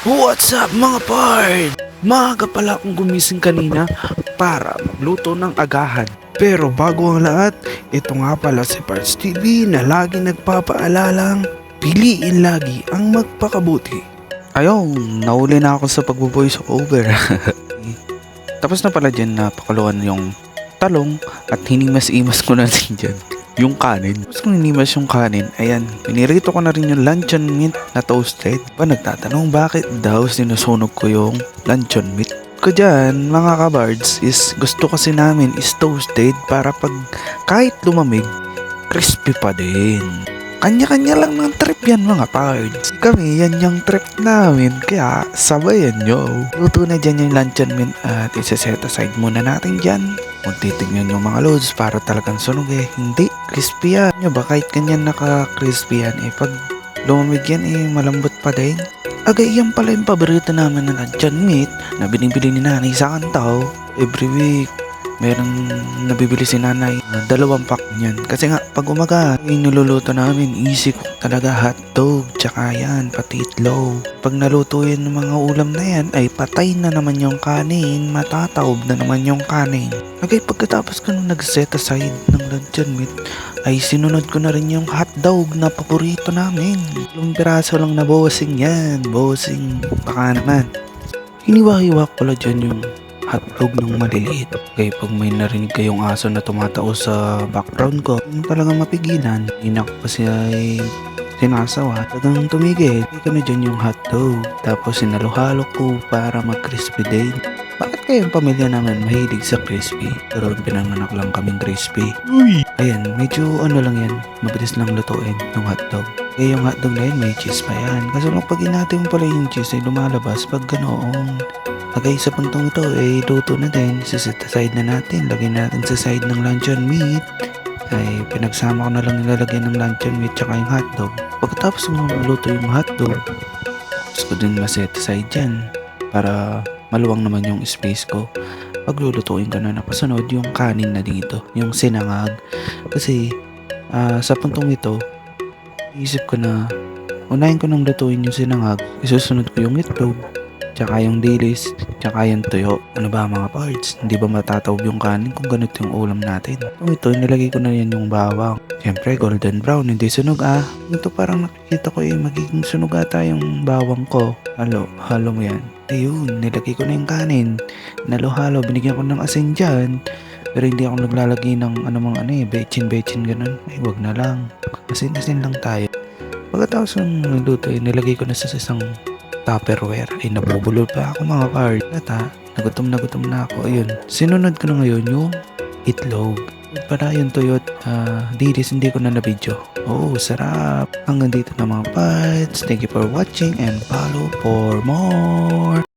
What's up mga pard? Maaga pala akong gumising kanina para magluto ng agahan. Pero bago ang lahat, ito nga pala si Pards TV na lagi nagpapaalalang piliin lagi ang magpakabuti. Ayong, nauli na ako sa pagbo-voice over. Tapos na pala dyan na pakuluan yung talong at hinimas-imas ko na din dyan yung kanin. Tapos kung hinimas yung kanin, ayan, pinirito ko na rin yung luncheon meat na toasted. Pa nagtatanong bakit daw sinusunog ko yung luncheon meat ko dyan, mga kabards, is gusto kasi namin is toasted para pag kahit lumamig, crispy pa din. Kanya-kanya lang ng trip yan mga pards. Kami, yan yung trip namin. Kaya, sabayan nyo. Luto na dyan yung luncheon meat at isa-set aside muna natin dyan. Magtitignan yung mga loads para talagang sunog eh. Hindi, crispy yan. Nyo ba kahit ganyan naka-crispy yan eh. Pag lumamig yan eh, malambot pa din. Agay, yan pala yung paborito namin na luncheon meat na binibili ni nanay sa kantaw. Every week, meron nabibili si nanay 2 pack niyan. Kasi nga, pag umaga, yung niluluto namin, easy cook talaga, hotdog, tsaka yan, pati itlog. Pag naluto yan ng mga ulam na yan, ay patay na naman yung kanin, matataob na naman yung kanin. Okay, pagkatapos ko nung nag-set aside ng luncheon meat, ay sinunod ko na rin yung hotdog na paborito namin. 2 piraso lang na bossing yan, bossing, baka naman. Hiniwa-hiwa ko lang dyan yung hotdog ng maliliit. Kaya pag may narinig kayong aso na tumatao sa background ko, yung talagang mapigilan. Inak pa siya ay sinasawa. Talagang tumigil. Kaya na dyan yung hotdog. Tapos sinalo-halo ko para mag-crispy din. Bakit kayong pamilya namin mahilig sa crispy? Pero pinanganak lang kaming crispy. Uy! Ayan, medyo ano lang yan. Mabilis lang lutuin yung hotdog. Kaya yung hotdog na yan, may cheese pa yan. Kasi pag inatin mo pala yung cheese ay lumalabas pag ganoon. Lagay sa puntong ito ay luto na din. Set aside na natin. Lagay natin sa side ng luncheon meat. Ay pinagsama ko na lang nilalagyan ng luncheon meat tsaka yung hotdog. Pagkatapos mo maluto yung hotdog, gusto ko din ma-set aside dyan para maluwang naman yung space ko. Paglulutuin ko na napasunod yung kanin na dito, yung sinangag. Kasi sa puntong ito, isip ko na unahin ko nang lutuin yung sinangag, isusunod ko yung itlog, tsaka yung dilis, tsaka yung tuyo. Ano ba mga parts? Hindi ba matatawag yung kanin kung ganito yung ulam natin? Kung ito, nilagay ko na yan yung bawang. Siyempre, golden brown, hindi sunog ah. Ito parang nakikita ko magiging sunog ata yung bawang ko. Halo mo yan. Ayun, nilagay ko na yung kanin. Halo, binigyan ko ng asin dyan. Pero hindi ako naglalagay ng bechin ganun. Ay, wag na lang. Asin lang tayo. Pagkatapos ng luto, nilagay ko na sa isang Tupperware. Ay, nabubulol pa ako mga card. Nagutom na ako. Ayun, sinunod ko na ngayon yung itlog. Para yung tuyot, dilis hindi ko na na-video. Oh, sarap. Hanggang dito na mga parts. Thank you for watching and follow for more.